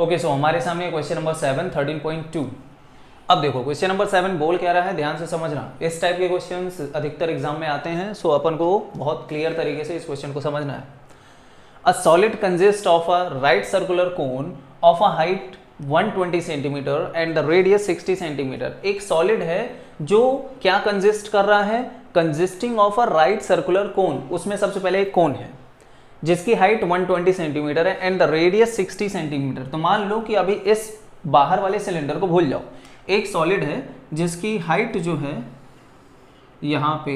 Okay, सो हमारे सामने question number 7 13.2। अब देखो क्वेश्चन नंबर 7 बोल क्या रहा है, ध्यान से समझना। इस टाइप के क्वेश्चन अधिकतर एग्जाम में आते हैं, सो अपन को बहुत क्लियर तरीके से इस क्वेश्चन को समझना है। A solid consist of a right circular cone of a height 120 centimetre and the radius 60 centimetre. एक सॉलिड है जो क्या कंसिस्ट कर रहा है, consisting of a right circular cone. उसमें सबसे पहले एक कोन है जिसकी हाइट 120 सेंटीमीटर है एंड द रेडियस 60 सेंटीमीटर। तो मान लो कि अभी इस बाहर वाले सिलेंडर को भूल जाओ, एक सॉलिड है जिसकी हाइट जो है यहाँ पे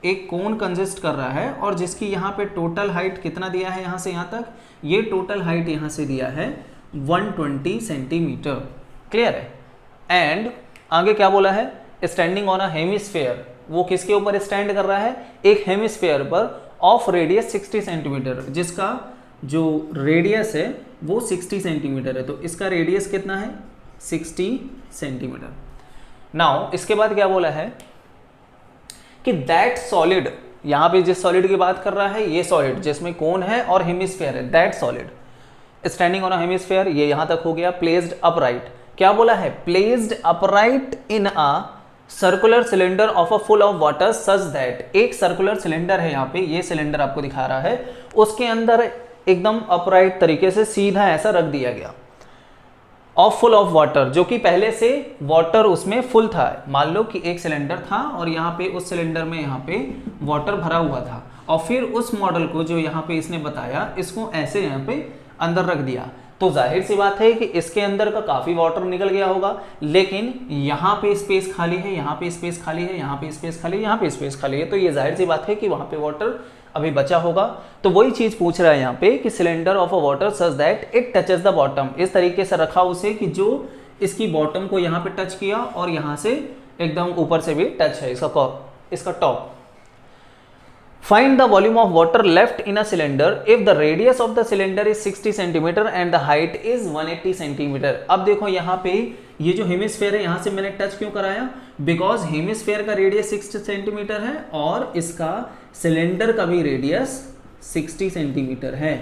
एक कोन कंसिस्ट कर रहा है और जिसकी यहाँ पे टोटल हाइट कितना दिया है, यहाँ से यहाँ तक, ये टोटल हाइट यहाँ से दिया है 120 सेंटीमीटर। क्लियर है। एंड आगे क्या बोला है, स्टैंडिंग ऑन अ हेमिस्फेयर। वो किसके ऊपर स्टैंड कर रहा है, एक हेमिस्फेयर पर ऑफ रेडियस 60 सेंटीमीटर, जिसका जो रेडियस है वो 60 सेंटीमीटर है। तो इसका रेडियस कितना है, 60 सेंटीमीटर। नाउ इसके बाद क्या बोला है कि दैट सॉलिड, यहां पे जिस सॉलिड की बात कर रहा है, ये सॉलिड जिसमें कोन है और हेमिस्फेयर है, that solid standing on a hemisphere, ये यहां तक हो गया। प्लेस्ड अपराइट, क्या बोला है, placed upright in a circular cylinder of a full of water such that. एक सर्कुलर सिलेंडर है, यहाँ पे ये सिलेंडर आपको दिखा रहा है, उसके अंदर एकदम अपराइट तरीके से सीधा ऐसा रख दिया गया ऑफ फुल ऑफ वाटर, जो कि पहले से वाटर उसमें फुल था। मान लो कि एक सिलेंडर था और यहाँ पे उस सिलेंडर में यहाँ पे वाटर भरा हुआ था और फिर उस मॉडल को जो यहाँ पे इसने बताया, इसको ऐसे यहाँ पे अंदर रख दिया। तो जाहिर सी बात है कि इसके अंदर का काफी वाटर निकल गया होगा, लेकिन यहाँ पे स्पेस खाली है, यहाँ पे स्पेस खाली है, यहाँ पे स्पेस खाली है, यहाँ पे स्पेस खाली है। तो ये जाहिर सी बात है कि वहां पे वाटर अभी बचा होगा। तो वही चीज पूछ रहा है यहाँ पे कि cylinder of a water such that it touches the bottom. इस तरीके से रखा उसे कि जो इसकी बॉटम को यहाँ पे टच किया और यहाँ से एकदम ऊपर से भी टच है इसका top. Find the volume of water left in a cylinder if the radius of the cylinder is 60 cm and the height is 180 cm। अब देखो यहाँ पे ये जो हेमिस्फेयर है, यहाँ से मैंने टच क्यों कराया, बिकॉज हेमिस्फेयर का रेडियस 60 सेंटीमीटर है और इसका सिलेंडर का भी रेडियस 60 सेंटीमीटर है।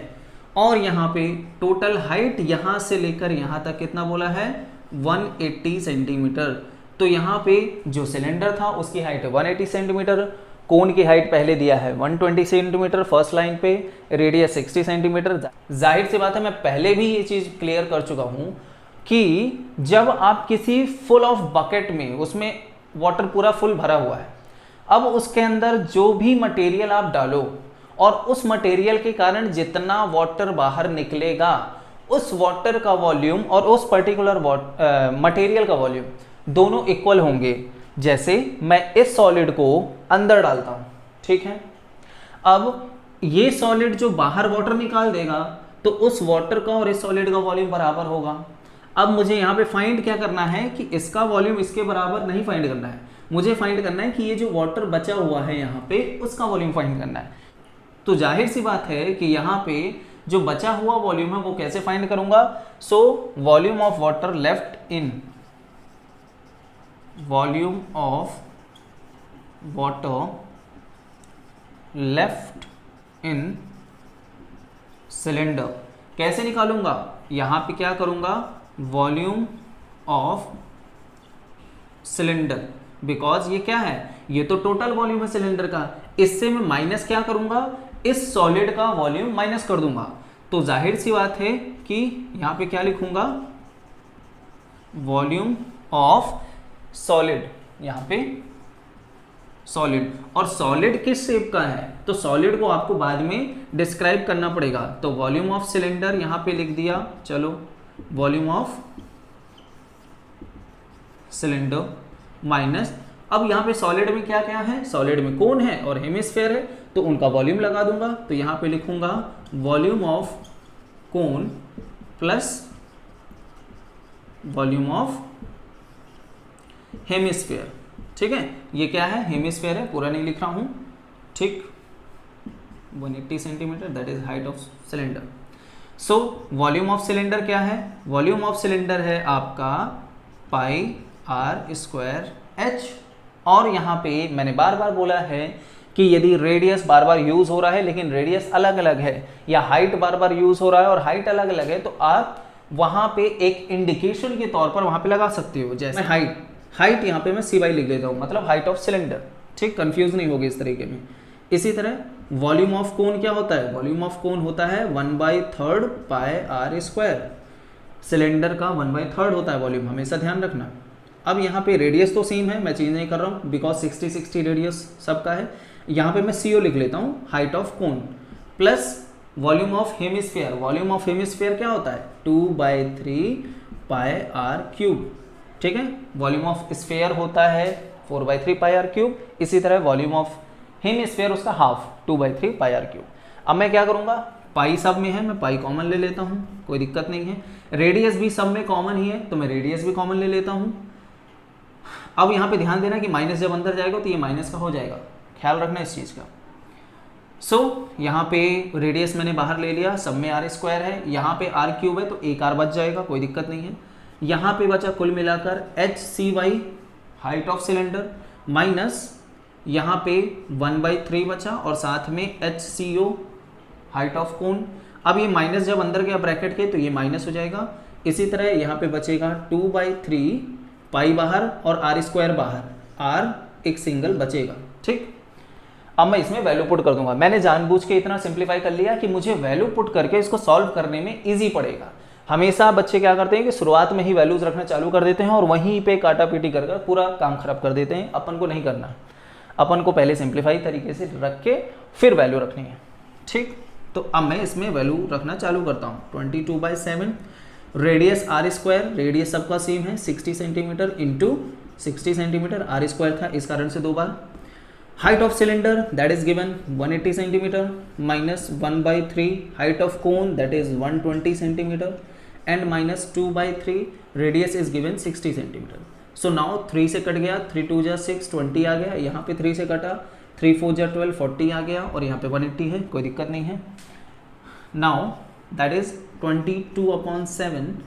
और यहाँ पे टोटल हाइट यहाँ से लेकर यहाँ तक कितना बोला है, 180 सेंटीमीटर। तो यहाँ पे जो सिलेंडर था उसकी हाइट 180 सेंटीमीटर, कोन की हाइट पहले दिया है 120 सेंटीमीटर फर्स्ट लाइन पे, रेडियस 60 सेंटीमीटर। जाहिर सी बात है, मैं पहले भी ये चीज क्लियर कर चुका हूं कि जब आप किसी फुल ऑफ बकेट में, उसमें वाटर पूरा फुल भरा हुआ है, अब उसके अंदर जो भी मटेरियल आप डालो और उस मटेरियल के कारण जितना वाटर बाहर निकलेगा, उस वाटर का वॉल्यूम और उस पर्टिकुलर मटेरियल का वॉल्यूम दोनों इक्वल होंगे। जैसे मैं इस सॉलिड को अंदर डालता हूं, ठीक है, अब ये सॉलिड जो बाहर वाटर निकाल देगा तो उस वाटर का और इस सॉलिड का वॉल्यूम बराबर होगा। अब मुझे यहाँ पे फाइंड क्या करना है कि इसका वॉल्यूम इसके बराबर नहीं फाइंड करना है, मुझे फाइंड करना है कि ये जो वाटर बचा हुआ है यहाँ पे, उसका वॉल्यूम फाइंड करना है। तो जाहिर सी बात है कि यहाँ पे जो बचा हुआ वॉल्यूम है वो कैसे फाइंड करूंगा। So volume of water left in, volume of water left in cylinder कैसे निकालूंगा, यहां पे क्या करूंगा, वॉल्यूम ऑफ सिलेंडर, बिकॉज ये क्या है, ये तो टोटल वॉल्यूम है सिलेंडर का, इससे मैं माइनस क्या करूंगा, इस सॉलिड का वॉल्यूम माइनस कर दूंगा। तो जाहिर सी बात है कि यहां पे क्या लिखूंगा, वॉल्यूम ऑफ सॉलिड, यहां पे सॉलिड। और सॉलिड किस शेप का है, तो सॉलिड को आपको बाद में डिस्क्राइब करना पड़ेगा। तो वॉल्यूम ऑफ सिलेंडर यहां पे लिख दिया, चलो वॉल्यूम ऑफ सिलेंडर माइनस, अब यहां पे सॉलिड में क्या क्या है, सॉलिड में कोन है और हेमिस्फेयर है, तो उनका वॉल्यूम लगा दूंगा। तो यहां पे लिखूंगा volume of cone plus volume of hemisphere. ठीक है, ये क्या है, हेमिस्फेयर है, पूरा नहीं लिख रहा हूं, ठीक, 180 centimetre that is height of cylinder. So volume of cylinder क्या है, वॉल्यूम ऑफ सिलेंडर है आपका पाई आर स्क्वायर एच। और यहाँ पे मैंने बार बार बोला है कि यदि रेडियस बार बार यूज हो रहा है लेकिन रेडियस अलग अलग है, या हाइट बार बार यूज हो रहा है और हाइट अलग अलग है, तो आप वहां पे एक इंडिकेशन के तौर पर वहां पे लगा सकते हो। जैसे हाइट यहाँ पे मैं cy लिख लेता हूँ, मतलब हाइट ऑफ सिलेंडर, ठीक, कंफ्यूज नहीं होगी इस तरीके में। इसी तरह वॉल्यूम ऑफ कोन क्या होता है, वॉल्यूम ऑफ कोन होता है 1/3 पाई आर स्क्वायर। सिलेंडर का 1/3 होता है वॉल्यूम, हमेशा ध्यान रखना। अब यहाँ पे रेडियस तो सेम है, मैं चेंज नहीं कर रहा हूँ बिकॉज 60 रेडियस सबका है। यहाँ पे मैं CO लिख लेता हूँ, height of cone, plus volume of hemisphere. Volume of hemisphere क्या होता है 2/3 पाई आर क्यूब, ठीक है। वॉल्यूम ऑफ स्फीयर होता है 4/3 पाई आर क्यूब। इसी तरह वॉल्यूम ऑफ हेमिस्फीयर उसका हाफ 2/3 पाई आर क्यूब। अब मैं क्या करूँगा, पाई सब में है, मैं पाई कॉमन ले लेता हूँ, कोई दिक्कत नहीं है। रेडियस भी सब में कॉमन ही है तो मैं रेडियस भी कॉमन ले लेता हूँ। अब यहाँ पे ध्यान देना कि माइनस जब अंदर जाएगा तो ये माइनस का हो जाएगा, ख्याल रखना इस चीज़ का। यहाँ पे रेडियस मैंने बाहर ले लिया, सब में आर स्क्वायर है, यहाँ पे आर क्यूब है तो एक आर बच जाएगा, कोई दिक्कत नहीं है। यहाँ पे बचा कुल मिलाकर HCy height of cylinder, minus यहाँ पे 1/3 बचा और साथ में HCO हाइट ऑफ कोन। अब ये माइनस जब अंदर गया ब्रैकेट के तो ये माइनस हो जाएगा। इसी तरह यहाँ पे बचेगा 2/3 पाई बाहर और आर स्क्वायर बाहर, आर एक सिंगल बचेगा, ठीक। अब मैं इसमें वैल्यू पुट कर दूंगा। मैंने जानबूझ के इतना सिंप्लीफाई कर लिया कि मुझे वैल्यू पुट करके इसको सॉल्व करने में इजी पड़ेगा। हमेशा बच्चे क्या करते हैं कि शुरुआत में ही वैल्यूज रखना चालू कर देते हैं और वहीं पे काटा पीटी कर पूरा काम खराब कर देते हैं। अपन को नहीं करना, अपन को पहले सिंप्लीफाई तरीके से रख के फिर वैल्यू रखनी है, ठीक। तो अब मैं इसमें वैल्यू रखना चालू करता हूँ। 22/7 रेडियस आर स्क्वायर, रेडियस सबका सेम है 60 centimetre into 60 centimetre, R square था इस कारण से 2 बार। Height of cylinder that is given 180 centimetre minus 1/3 height of cone that is 120 centimetre and minus 2/3 radius is given 60 centimetre. So now 3 से cut गया, 3 2 जा 6 20 आ गया, यहाँ पे 3 से कटा 3 4 जा 12 40 आ गया और यहाँ पे 180 है, कोई दिक्कत नहीं है। Now that is 22/7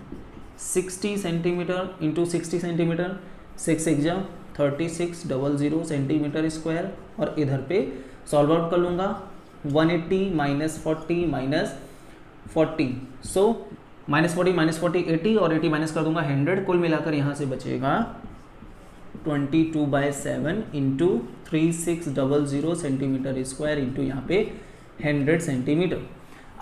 60 centimetre into 60 centimetre, 6 6 जा 3600 सेंटीमीटर स्क्वायर और इधर पे सॉल्व आउट कर लूँगा 180 माइनस 40 माइनस 40, सो माइनस 40 80 और 80 माइनस कर दूंगा 100, कुल मिलाकर यहाँ से बचेगा 22/7 इंटू 3600 सेंटीमीटर स्क्वायर इंटू यहाँ पे 100 सेंटीमीटर।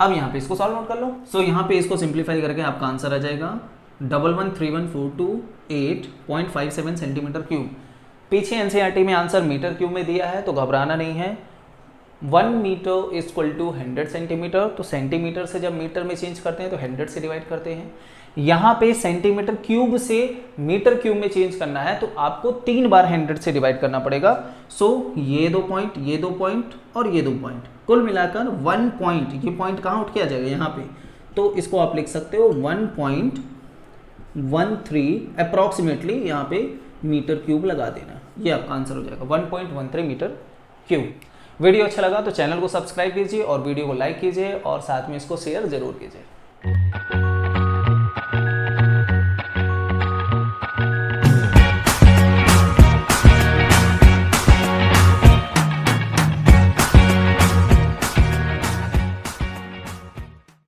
अब यहाँ पे इसको सॉल्व आउट कर लो। सो यहाँ पे इसको सिंप्लीफाई करके आपका आंसर आ जाएगा 113142.57 सेंटीमीटर क्यूब। पीछे एनसीईआरटी में आंसर मीटर क्यूब में दिया है तो घबराना नहीं है। 1 metre is equal to 100 centimetre, तो सेंटीमीटर से जब मीटर में चेंज करते हैं तो 100 से डिवाइड करते हैं। यहाँ पे सेंटीमीटर क्यूब से मीटर क्यूब में चेंज करना है तो आपको 3 बार 100 से डिवाइड करना पड़ेगा। सो ये 2 पॉइंट, ये 2 पॉइंट और ये 2 पॉइंट, कुल मिलाकर 1 पॉइंट, ये पॉइंट कहाँ उठ के आ जाएगा यहाँ पे, तो इसको आप लिख सकते हो 1.13 अप्रॉक्सीमेटली यहाँ पे मीटर क्यूब लगा देना, ये आपका आंसर हो जाएगा 1.13 मीटर क्यूब। वीडियो अच्छा लगा तो चैनल को सब्सक्राइब कीजिए और वीडियो को लाइक कीजिए और साथ में इसको शेयर जरूर कीजिए।